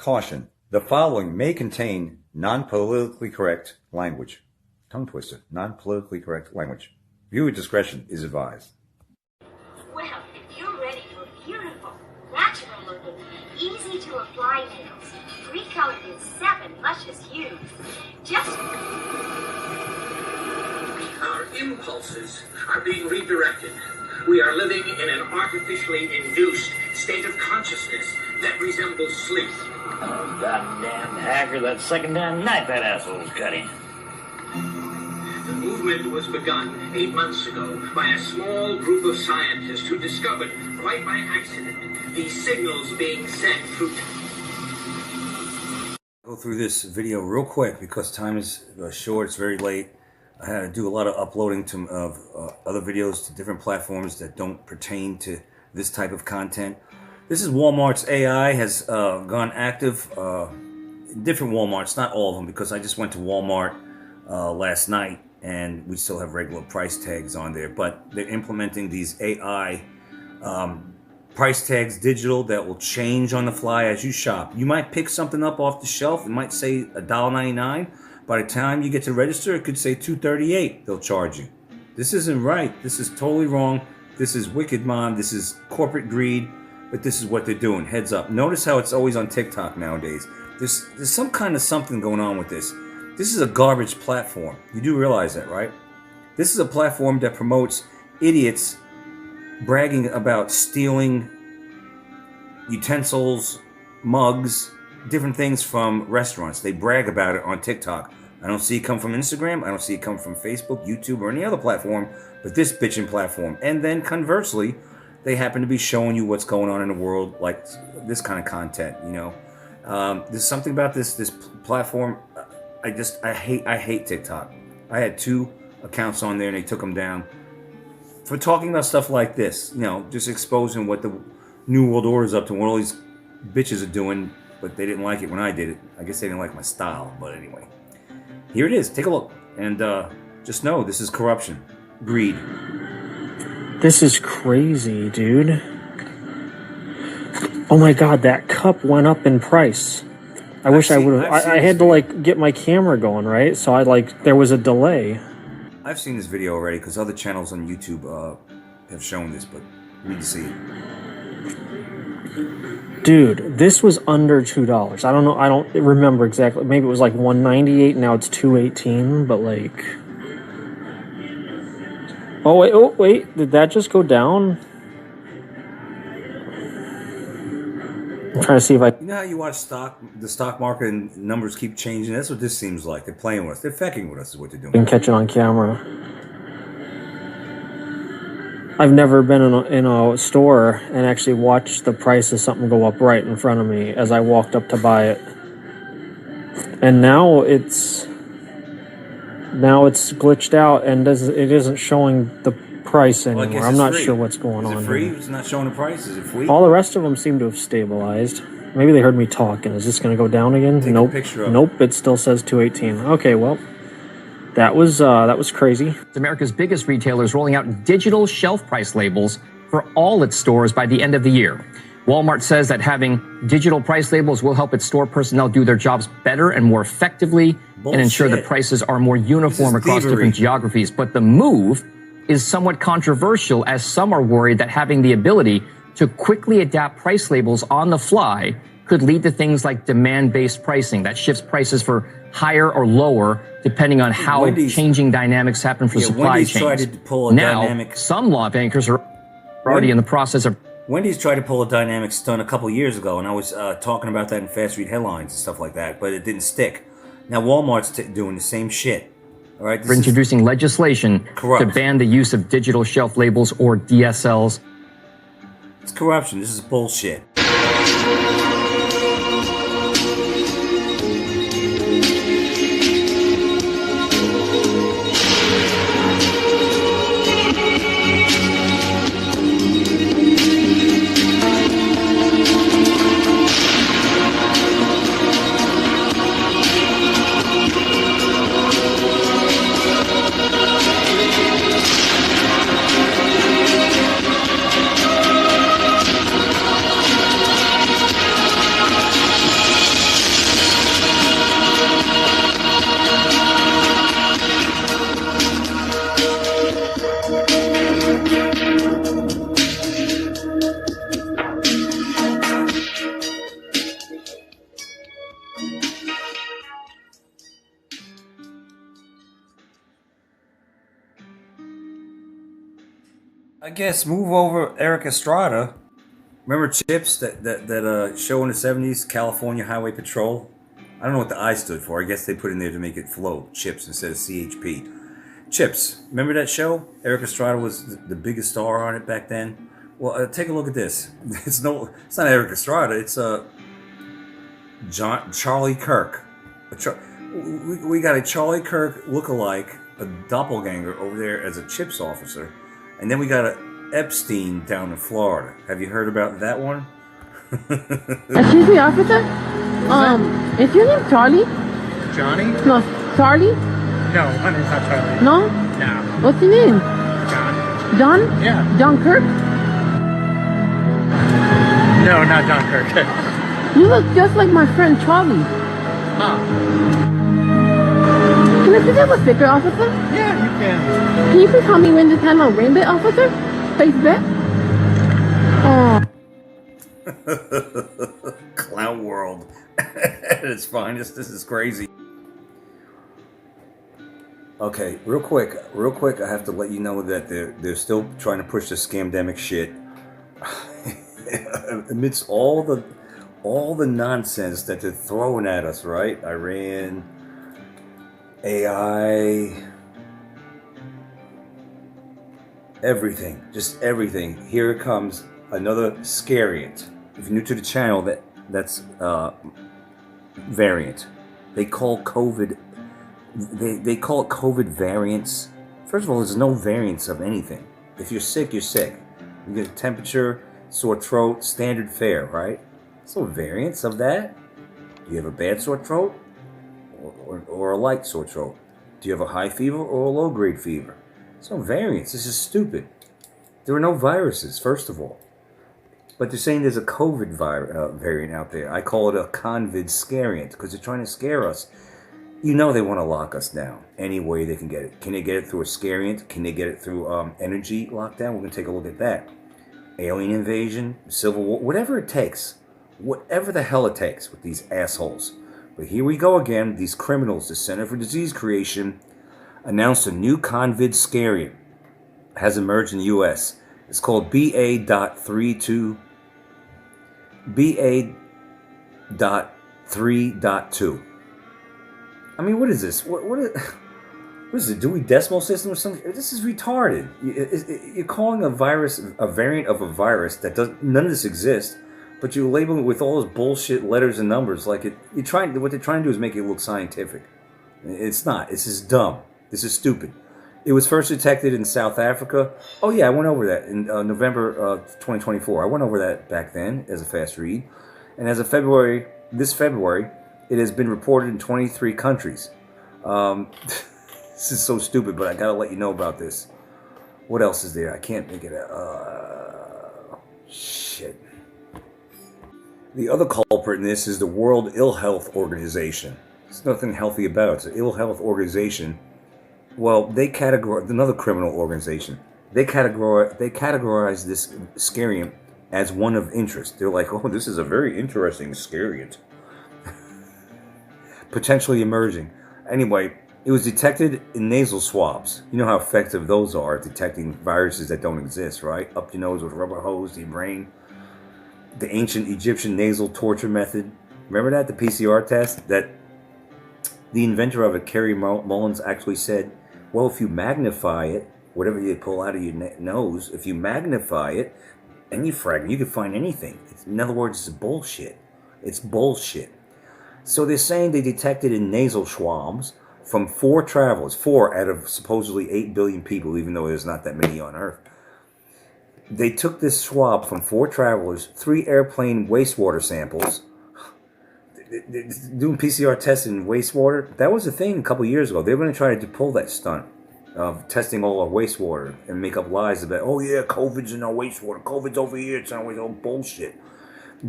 Caution. The following may contain non-politically correct language. Tongue twister. Non-politically correct language. Viewer discretion is advised. Well, if you're ready for beautiful, natural-looking, easy-to-apply nails, 3 colored in 7 luscious hues, just... Our impulses are being redirected. We are living in an artificially induced state of consciousness that resembles sleep. Oh, goddamn hacker, that second damn knife that asshole's cutting. The movement was begun 8 months ago by a small group of scientists who discovered, quite by accident, these signals being sent through... Go through this video real quick because time is short. It's very late. I had to do a lot of uploading of other videos to different platforms that don't pertain to this type of content. This is Walmart's AI has gone active. Different Walmarts, not all of them, because I just went to Walmart last night and we still have regular price tags on there. But they're implementing these AI price tags, digital, that will change on the fly as you shop. You might pick something up off the shelf. It might say $1.99. By the time you get to register, it could say $2.38. They'll charge you. This isn't right. This is totally wrong. This is wicked, Mom. This is corporate greed. But this is what they're doing. Heads up. Notice how it's always on TikTok nowadays. There's some kind of something going on with this. This is a garbage platform. You do realize that, right? This is a platform that promotes idiots bragging about stealing utensils, mugs, different things from restaurants. They brag about it on TikTok. I don't see it come from Instagram. I don't see it come from Facebook, YouTube, or any other platform, but this bitchin' platform. And then conversely, they happen to be showing you what's going on in the world, like this kind of content, you know. There's something about this platform. I hate TikTok. I had 2 accounts on there and they took them down for talking about stuff like this, you know, just exposing what the New World Order is up to, what all these bitches are doing. But they didn't like it when I did it. I guess they didn't like my style. But anyway, here it is. Take a look. And just know this is corruption. Greed. This is crazy, dude. Oh my god, that cup went up in price. I wish I would have... I had to, like, get my camera going, right? So there was a delay. I've seen this video already because other channels on YouTube have shown this, but you need to see it. Dude, this was under $2. I don't know. I don't remember exactly. Maybe it was like $1.98. Now it's $2.18. But like, oh wait, did that just go down? I'm trying to see if I. You know how you watch the stock market and numbers keep changing. That's what this seems like. They're playing with us. They're fecking with us. Is what they're doing. Can catch it on camera. I've never been in a store and actually watched the price of something go up right in front of me as I walked up to buy it. And now it's glitched out and it isn't showing the price anymore. Well, I'm not sure what's going on. Is it free? Here. It's not showing the price. Is it free? All the rest of them seem to have stabilized. Maybe they heard me talking. Is this going to go down again? Take nope. A picture of nope. It still says 218. Okay, well. That was crazy. America's biggest retailers rolling out digital shelf price labels for all its stores by the end of the year. Walmart says that having digital price labels will help its store personnel do their jobs better and more effectively and ensure that prices are more uniform across different geographies. But the move is somewhat controversial as some are worried that having the ability to quickly adapt price labels on the fly could lead to things like demand-based pricing that shifts prices for higher or lower depending on how changing dynamics happen for supply chains. Now, some lawmakers are already in the process of... Wendy's tried to pull a dynamic stunt a couple years ago, and I was talking about that in fast read headlines and stuff like that, but it didn't stick. Now Walmart's doing the same shit. All right, for introducing legislation to ban the use of digital shelf labels or DSLs. It's corruption. This is bullshit. I guess move over Eric Estrada. Remember Chips, that show in the 70s, California Highway Patrol? I don't know what the I stood for. I guess they put in there to make it flow, Chips instead of CHP. Chips, remember that show? Eric Estrada was the biggest star on it back then. Well, take a look at this. It's not Eric Estrada. It's Charlie Kirk. We got a Charlie Kirk lookalike, a doppelganger over there as a Chips officer, and then we got a Epstein down in Florida. Have you heard about that one? Excuse me, officer. Is your name Charlie? Johnny? No, Charlie? No, my name's not Charlie. No? No. What's your name? John? John? Yeah. John Kirk? No, not John Kirk. You look just like my friend Charlie. Huh. Can I please have a sticker, officer? Yeah, you can. Can you please help me win this time on Rainbow, officer? Face bet? Oh. Clown world at its finest. This is crazy. Okay, real quick, I have to let you know that they're still trying to push the scamdemic shit. Amidst all the nonsense that they're throwing at us, right? Iran, AI, everything, just everything. Here it comes, another scariant. If you're new to the channel, that's variant. They call COVID. They call it COVID variants. First of all, there's no variants of anything. If you're sick, you're sick. You get a temperature, sore throat, standard fare, right? There's no variants of that. Do you have a bad sore throat or a light sore throat? Do you have a high fever or a low grade fever? There's no variants. This is stupid. There are no viruses, first of all. But they're saying there's a COVID variant out there. I call it a convid scariant because they're trying to scare us. You know they want to lock us down any way they can get it. Can they get it through a scariant? Can they get it through energy lockdown? We're going to take a look at that. Alien invasion, civil war, whatever it takes. Whatever the hell it takes with these assholes. But here we go again. These criminals, the Center for Disease Creation, announced a new convid scariant has emerged in the U.S. It's called BA.3.2. I mean, what is this? What is it? Dewey Decimal System or something? This is retarded. You're calling a virus a variant of a virus that does none of this exists, but you label it with all those bullshit letters and numbers like it. What they're trying to do is make it look scientific. It's not. This is dumb. This is stupid. It was first detected in South Africa. Oh yeah, I went over that in November 2024. I went over that back then as a fast read, and as of this February, it has been reported in 23 countries. This is so stupid, but I gotta let you know about this. What else is there? I can't make it out. Shit. The other culprit in this is the World Ill Health Organization. There's nothing healthy about it. It's an ill health organization. Well, they categorize another criminal organization. They categorize this scariant as one of interest. They're like, oh, this is a very interesting scariant. Potentially emerging. Anyway, it was detected in nasal swabs. You know how effective those are at detecting viruses that don't exist, right? Up your nose with a rubber hose to your brain. The ancient Egyptian nasal torture method. Remember that? The PCR test? That the inventor of it, Kerry Mullins, actually said, well, if you magnify it, whatever you pull out of your nose, if you magnify it, any fragment, you can find anything. In other words, it's bullshit. It's bullshit. So they're saying they detected in nasal swabs from 4 travelers, 4 out of supposedly 8 billion people, even though there's not that many on Earth. They took this swab from 4 travelers, 3 airplane wastewater samples. Doing PCR tests in wastewater, that was a thing a couple years ago. They were going to try to pull that stunt of testing all our wastewater and make up lies about, oh yeah, COVID's in our wastewater, COVID's over here, it's not all bullshit.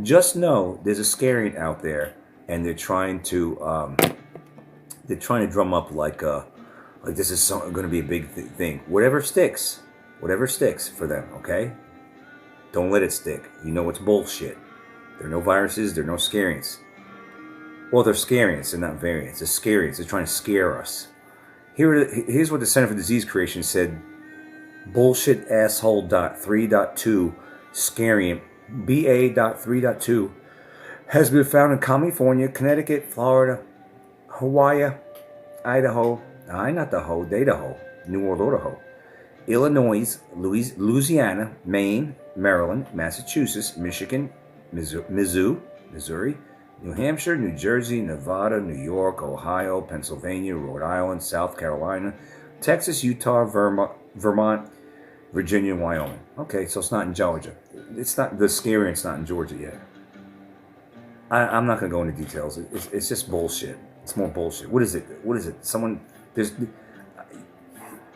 Just know there's a scariant out there, and they're trying to drum up like this is going to be a big thing. Whatever sticks for them. Okay, don't let it stick. You know it's bullshit. There are no viruses. There are no scariants. Well, they're scariants. They're not variants. They're scariants. They're trying to scare us. Here's what the Center for Disease Creation said bullshitasshole.3.2 scariant BA.3.2 has been found in California, Connecticut, Florida, Hawaii, Idaho, not the Ho, Idaho, New World Order Ho, Illinois, Louisiana, Maine, Maryland, Massachusetts, Michigan, Missouri, New Hampshire, New Jersey, Nevada, New York, Ohio, Pennsylvania, Rhode Island, South Carolina, Texas, Utah, Vermont, Virginia, and Wyoming. Okay, so it's not in Georgia. It's not, the scariant's not in Georgia yet. I'm not going to go into details. It's just bullshit. It's more bullshit. What is it? There's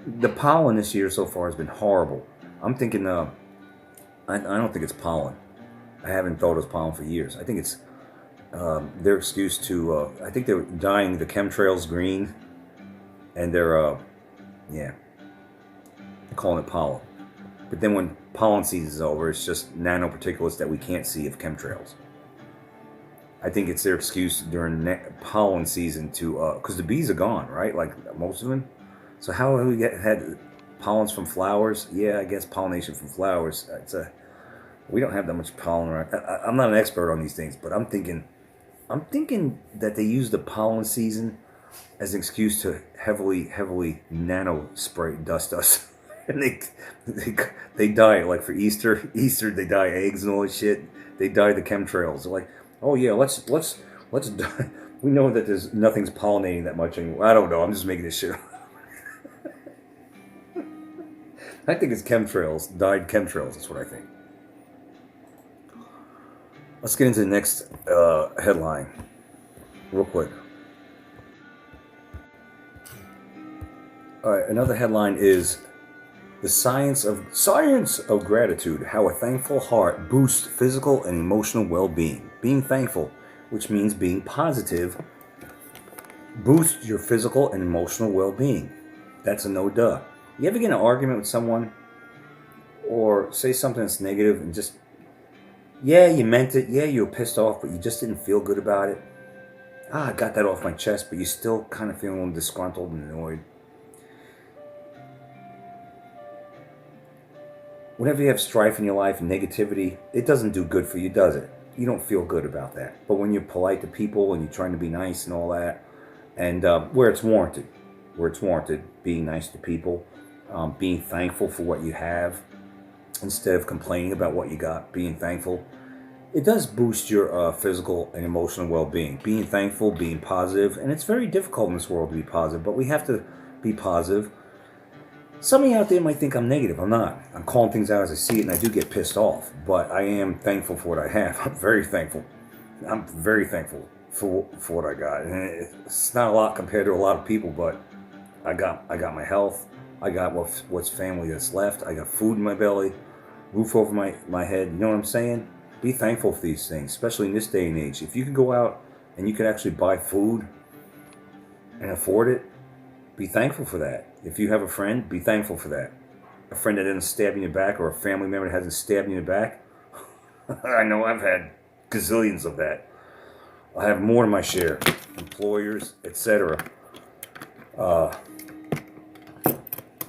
the pollen this year so far has been horrible. I'm thinking, I don't think it's pollen. I haven't thought it was pollen for years. I think it's their excuse to, I think they're dyeing the chemtrails green, and they're calling it pollen. But then when pollen season is over, it's just nanoparticulates that we can't see of chemtrails. I think it's their excuse during pollen season to, because the bees are gone, right? Like most of them. So how have we had pollens from flowers? Yeah, I guess pollination from flowers. We don't have that much pollen around. I'm not an expert on these things, but I'm thinking that they use the pollen season as an excuse to heavily nano spray dust us. And they dye it, like for Easter they dye eggs and all this shit. They dye the chemtrails. They're like, oh yeah, let's dye. We know that there's nothing's pollinating that much anymore. I don't know. I'm just making this shit up. I think it's chemtrails, dyed chemtrails. That's what I think. Let's get into the next headline real quick. All right, another headline is the science of gratitude, how a thankful heart boosts physical and emotional well-being. Being thankful, which means being positive, boosts your physical and emotional well-being. That's a no-duh. You ever get in an argument with someone or say something that's negative and just, yeah, you meant it, yeah, you were pissed off, but you just didn't feel good about it? I got that off my chest, but you still kind of feel a little disgruntled and annoyed. Whenever you have strife in your life and negativity, it doesn't do good for you, does it? You don't feel good about that. But when you're polite to people and you're trying to be nice and all that, and where it's warranted, being nice to people, being thankful for what you have, instead of complaining about what you got, being thankful, it does boost your physical and emotional well-being. Being thankful, being positive, and it's very difficult in this world to be positive, but we have to be positive. Some of you out there might think I'm negative. I'm not. I'm calling things out as I see it, and I do get pissed off. But I am thankful for what I have. I'm very thankful. I'm very thankful for what I got. And it's not a lot compared to a lot of people, but I got my health. I got what's family that's left. I got food in my belly, roof over my head. You know what I'm saying? Be thankful for these things, especially in this day and age. If you can go out and you can actually buy food and afford it, be thankful for that. If you have a friend, be thankful for that. A friend that didn't stab you in the back, or a family member that hasn't stabbed you in the back. I know I've had gazillions of that. I have more than my share. Employers, etc.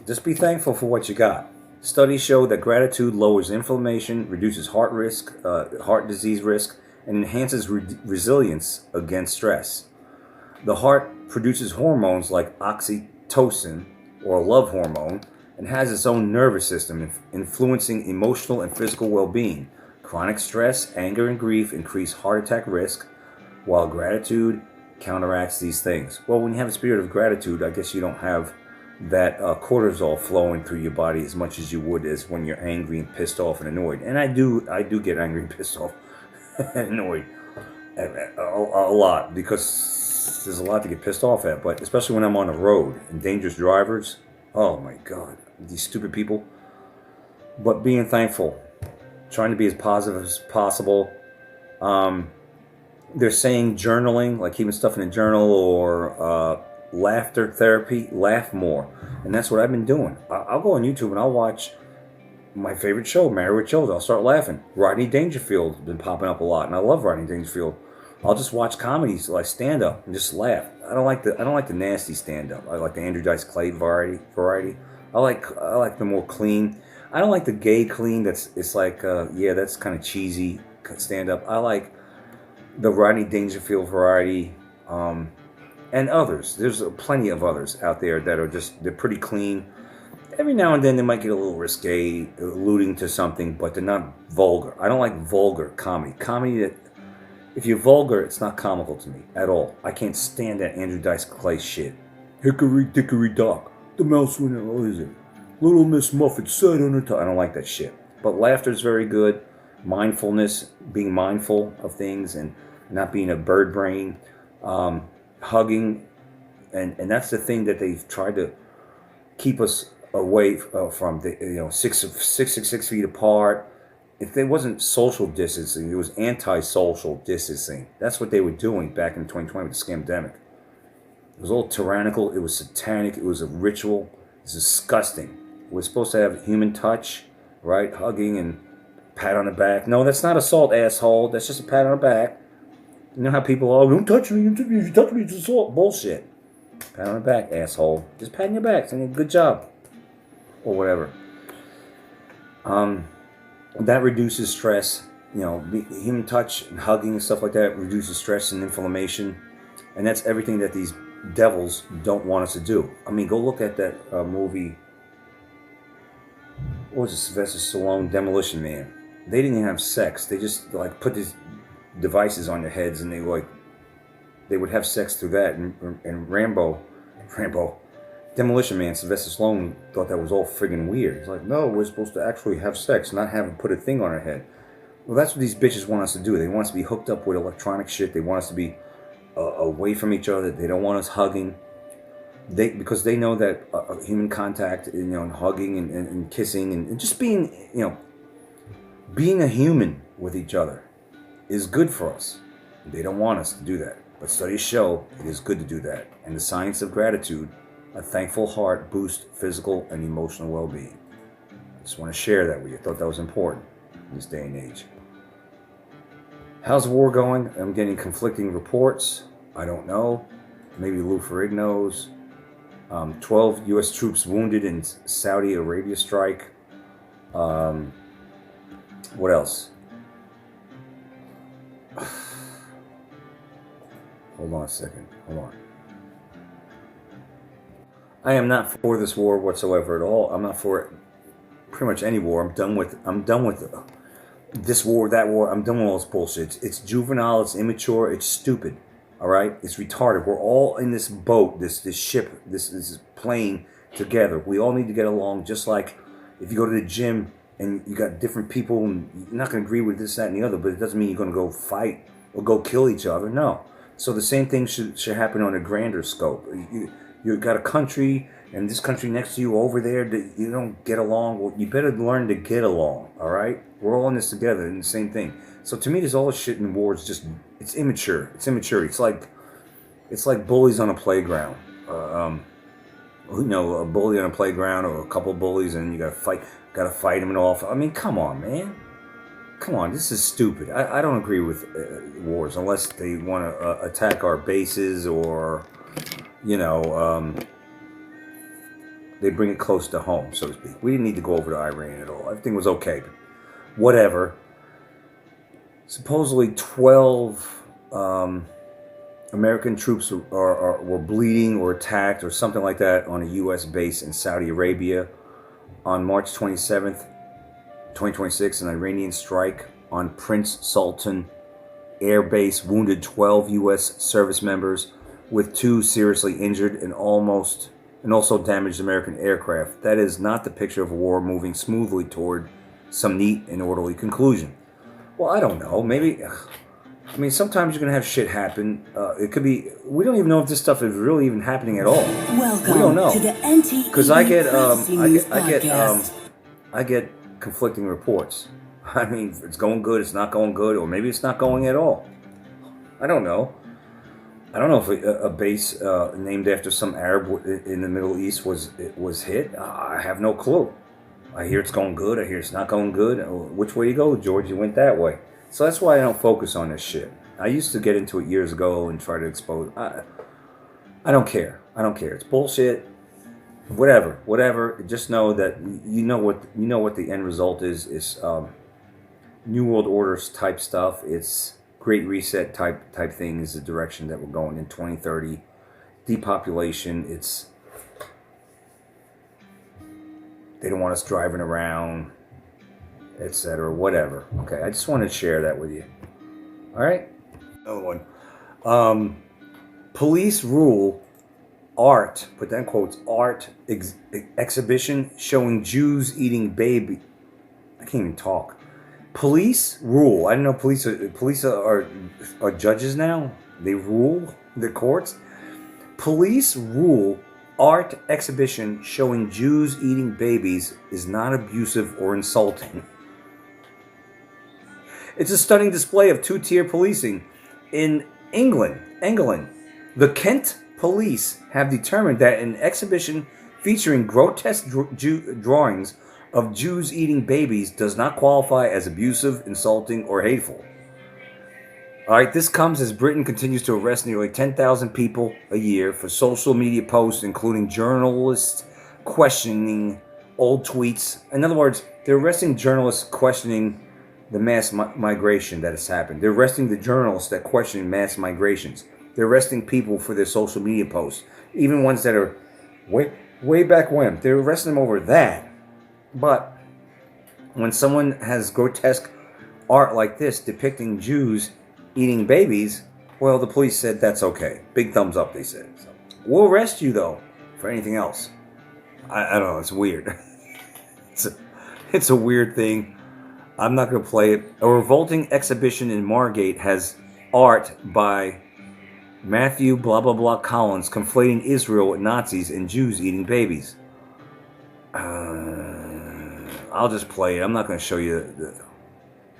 Just be thankful for what you got. Studies show that gratitude lowers inflammation, reduces heart disease risk, and enhances resilience against stress. The heart produces hormones like oxytocin, or love hormone, and has its own nervous system, influencing emotional and physical well-being. Chronic stress, anger, and grief increase heart attack risk, while gratitude counteracts these things. Well, when you have a spirit of gratitude, I guess you don't have that cortisol flowing through your body as much as you would as when you're angry and pissed off and annoyed. And I do get angry and pissed off and annoyed a lot, because there's a lot to get pissed off at, but especially when I'm on the road and dangerous drivers. Oh my God, these stupid people. But being thankful, trying to be as positive as possible. They're saying journaling, like keeping stuff in a journal, or laughter therapy, laugh more. And that's what I've been doing. I'll go on YouTube and I'll watch my favorite show, Married with Children. I'll start laughing. Rodney Dangerfield's been popping up a lot, and I love Rodney Dangerfield. I'll just watch comedies like stand up and just laugh. I don't like the nasty stand up. I like the Andrew Dice Clay variety. I like the more clean. I don't like the gay clean. It's like yeah, that's kind of cheesy stand up. I like the Rodney Dangerfield variety, and others. There's plenty of others out there that are they're pretty clean. Every now and then they might get a little risque, alluding to something, but they're not vulgar. I don't like vulgar comedy. Comedy that, if you're vulgar, it's not comical to me at all. I can't stand that Andrew Dice Clay shit. Hickory dickory dock, the mouse went in, what is it? Little Miss Muffet sat on her top. I don't like that shit. But laughter's very good. Mindfulness, being mindful of things and not being a bird brain. Hugging, and that's the thing that they've tried to keep us away from. The 6 feet apart. If there wasn't social distancing, it was anti-social distancing. That's what they were doing back in 2020 with the scamdemic. It was all tyrannical. It was satanic. It was a ritual. It's disgusting. We're supposed to have human touch, right? Hugging and pat on the back. No, that's not assault, asshole. That's just a pat on the back. You know how people are, don't touch me. If you touch me, it's assault. Bullshit. Pat on the back, asshole. Just pat on your back, saying good job. Or whatever. That reduces stress. Human touch and hugging and stuff like that reduces stress and inflammation. And that's everything that these devils don't want us to do. I mean, go look at that movie. What was it? Sylvester Stallone, Demolition Man. They didn't even have sex. They just put these devices on their heads, and they would have sex through that. And Rambo, Demolition Man, Sylvester Stallone thought that was all friggin' weird. He's like, no, we're supposed to actually have sex, not have put a thing on our head. Well, that's what these bitches want us to do. They want us to be hooked up with electronic shit. They want us to be away from each other. They don't want us hugging. Because they know that human contact, and hugging and kissing and just being a human with each other is good for us. They don't want us to do that. But studies show it is good to do that. And the science of gratitude, a thankful heart boosts physical and emotional well-being. I just want to share that with you. I thought that was important in this day and age. How's the war going? I'm getting conflicting reports. I don't know. Maybe Lou Ferrig knows. 12 U.S. troops wounded in Saudi Arabia strike. What else? Hold on a second. Hold on. I am not for this war whatsoever at all. I'm not for pretty much any war. I'm done with this war, that war. I'm done with all this bullshit. It's juvenile. It's immature. It's stupid. All right, it's retarded. We're all in this boat, this ship, this plane together. We all need to get along. Just like if you go to the gym and you got different people, and you're not going to agree with this, that, and the other, but it doesn't mean you're going to go fight or go kill each other. No. So the same thing should happen on a grander scope. You got a country, and this country next to you over there that you don't get along. Well, you better learn to get along. All right, we're all in this together, in the same thing. So to me, there's all this shit in wars. It's immature. It's immature. It's like bullies on a playground. A bully on a playground, or a couple bullies, and you gotta fight them off. I mean, come on, man. Come on, this is stupid. I don't agree with wars unless they want to attack our bases, or they bring it close to home, so to speak. We didn't need to go over to Iran at all. Everything was okay. But whatever. Supposedly 12 American troops were bleeding or attacked or something like that on a U.S. base in Saudi Arabia on March 27th, 2026. An Iranian strike on Prince Sultan Air Base wounded 12 U.S. service members, with 2 seriously injured and also damaged American aircraft. That is not the picture of a war moving smoothly toward some neat and orderly conclusion. Well, I don't know. Maybe. I mean, sometimes you're gonna have shit happen. It could be. We don't even know if this stuff is really even happening at all. Welcome we don't know. to the NTE Because I get podcast. I get conflicting reports. I mean, it's going good. It's not going good, or maybe it's not going at all. I don't know. I don't know if a base named after some Arab in the Middle East was hit. I have no clue. I hear it's going good. I hear it's not going good. Which way you go, George? You went that way. So that's why I don't focus on this shit. I used to get into it years ago and try to expose. I don't care. I don't care. It's bullshit. whatever. Just know that you know what the end result is. New World Order type stuff. It's Great Reset type thing is the direction that we're going in 2030. Depopulation. They don't want us driving around, etc. Whatever. Okay, I just wanted to share that with you. All right. Another one. Police rule art, put that in quotes, art exhibition showing Jews eating baby. I can't even talk. Police rule. I didn't know police are judges now. They rule the courts. Police rule art exhibition showing Jews eating babies is not abusive or insulting. It's a stunning display of two-tier policing in England. The Kent police have determined that an exhibition featuring grotesque drawings of Jews eating babies does not qualify as abusive, insulting, or hateful. All right, this comes as Britain continues to arrest nearly 10,000 people a year for social media posts, including journalists questioning old tweets. In other words, they're arresting journalists questioning the mass migration that has happened. They're arresting the journalists that question mass migrations. They're arresting people for their social media posts, even ones that are way back when. They're arresting them over that. But when someone has grotesque art like this depicting Jews eating babies, well, the police said that's okay. Big thumbs up, they said. So, we'll arrest you, though, for anything else. I don't know. It's weird. It's a weird thing. I'm not going to play it. A revolting exhibition in Margate has art by Matthew blah blah blah Collins conflating Israel with Nazis and Jews eating babies. I'll just play it. I'm not going to show you.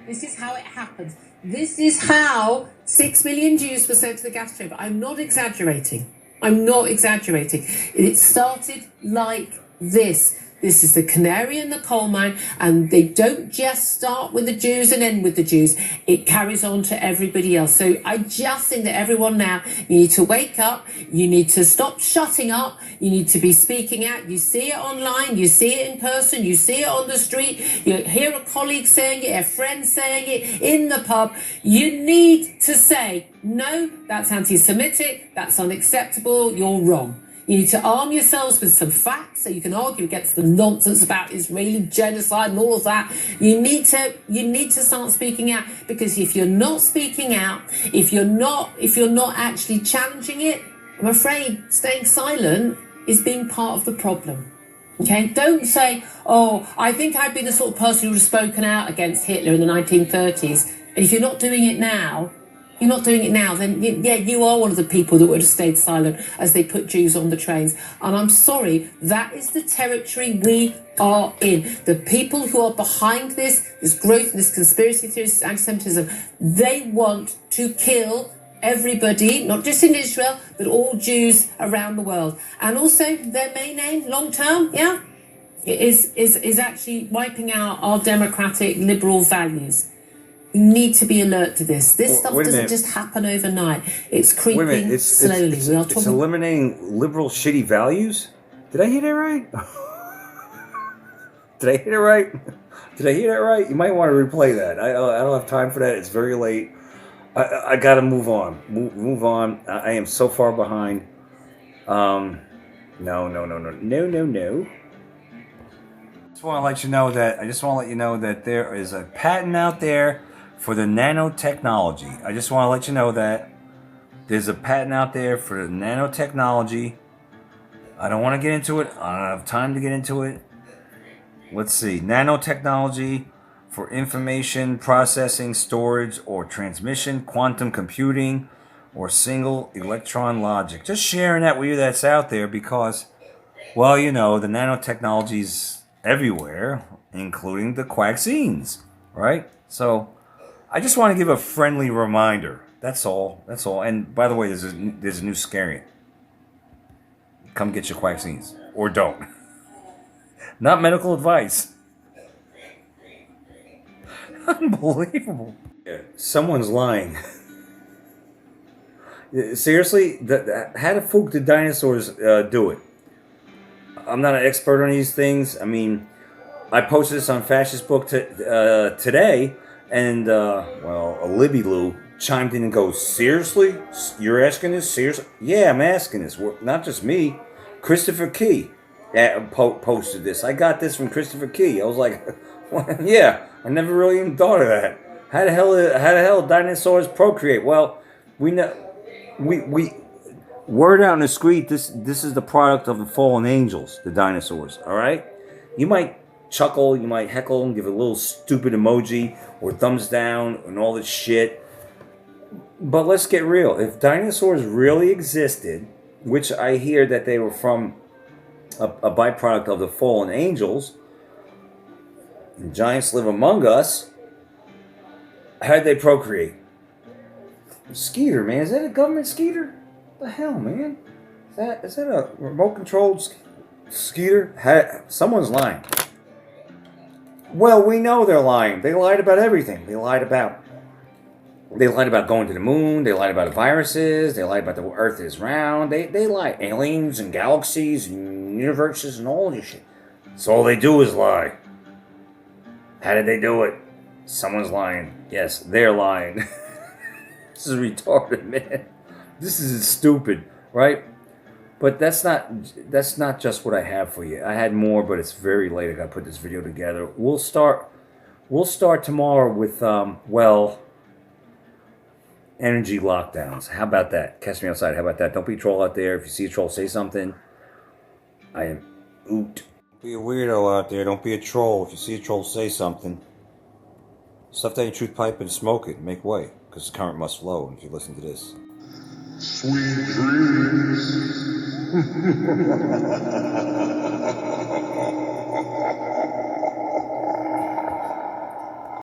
This is how it happens. This is how 6 million Jews were sent to the gas chamber. I'm not exaggerating. It started like this. This is the canary in the coal mine, and they don't just start with the Jews and end with the Jews. It carries on to everybody else. So I just think that everyone now, you need to wake up. You need to stop shutting up. You need to be speaking out. You see it online. You see it in person. You see it on the street. You hear a colleague saying it, a friend saying it in the pub. You need to say, no, that's anti-Semitic. That's unacceptable. You're wrong. You need to arm yourselves with some facts so you can argue against the nonsense about Israeli genocide and all of that. You need to start speaking out, because if you're not speaking out, if you're not actually challenging it, I'm afraid staying silent is being part of the problem. Okay? Don't say, oh, I think I'd be the sort of person who would have spoken out against Hitler in the 1930s. And if you're not doing it now, then yeah, you are one of the people that would have stayed silent as they put Jews on the trains. And I'm sorry, that is the territory we are in. The people who are behind this growth, this conspiracy theories, this anti-Semitism, they want to kill everybody, not just in Israel, but all Jews around the world. And also their main aim, long term, is actually wiping out our democratic liberal values. You need to be alert to this. This stuff doesn't just happen overnight. It's creeping slowly. It's eliminating liberal shitty values? Did I hear that right? Did I hear that right? You might want to replay that. I don't have time for that. It's very late. I got to move on. Move on. I am so far behind. No. I just want to let you know that there is a patent out there for the nanotechnology. I just want to let you know that there's a patent out there for the nanotechnology. I don't want to get into it. I don't have time to get into it. Let's see. Nanotechnology for information processing, storage, or transmission, quantum computing, or single electron logic. Just sharing that with you that's out there because, well, the nanotechnology's everywhere, including the vaccines, right? So I just want to give a friendly reminder. That's all. And by the way, there's a new scariant. Come get your vaccines. Or don't. Not medical advice. Unbelievable. Someone's lying. Seriously? How the fuck did dinosaurs do it? I'm not an expert on these things. I mean, I posted this on Fascist Book today, and well, a Libby Lou chimed in and goes, "Seriously? You're asking this? Seriously?" Yeah, I'm asking this. Not just me. Christopher Key posted this. I got this from Christopher Key. I was like, well, yeah, I never really even thought of that. How the hell dinosaurs procreate? Well, we know, we word out in the street. This is the product of the fallen angels, the dinosaurs. All right, you might chuckle, you might heckle, and give a little stupid emoji or thumbs down and all this shit. But let's get real. If dinosaurs really existed, which I hear that they were from a byproduct of the fallen angels, and giants live among us, how did they procreate? Skeeter, man. Is that a government skeeter? What the hell, man? Is that a remote controlled skeeter? Someone's lying. Well, we know they're lying. They lied about everything. They lied about going to the moon. They lied about viruses. They lied about the Earth is round. They lie. Aliens and galaxies and universes and all this shit. So all they do is lie. How did they do it? Someone's lying. Yes, they're lying. This is retarded, man. This is stupid, right? But that's not just what I have for you. I had more, but it's very late. I got to put this video together. We'll start tomorrow with energy lockdowns. How about that? Catch me outside. How about that? Don't be a troll out there. If you see a troll, say something. I am oot. Don't be a weirdo out there. Don't be a troll. If you see a troll, say something. Stuff that in your truth pipe and smoke it. Make way, because the current must flow. If you listen to this. Sweet dreams.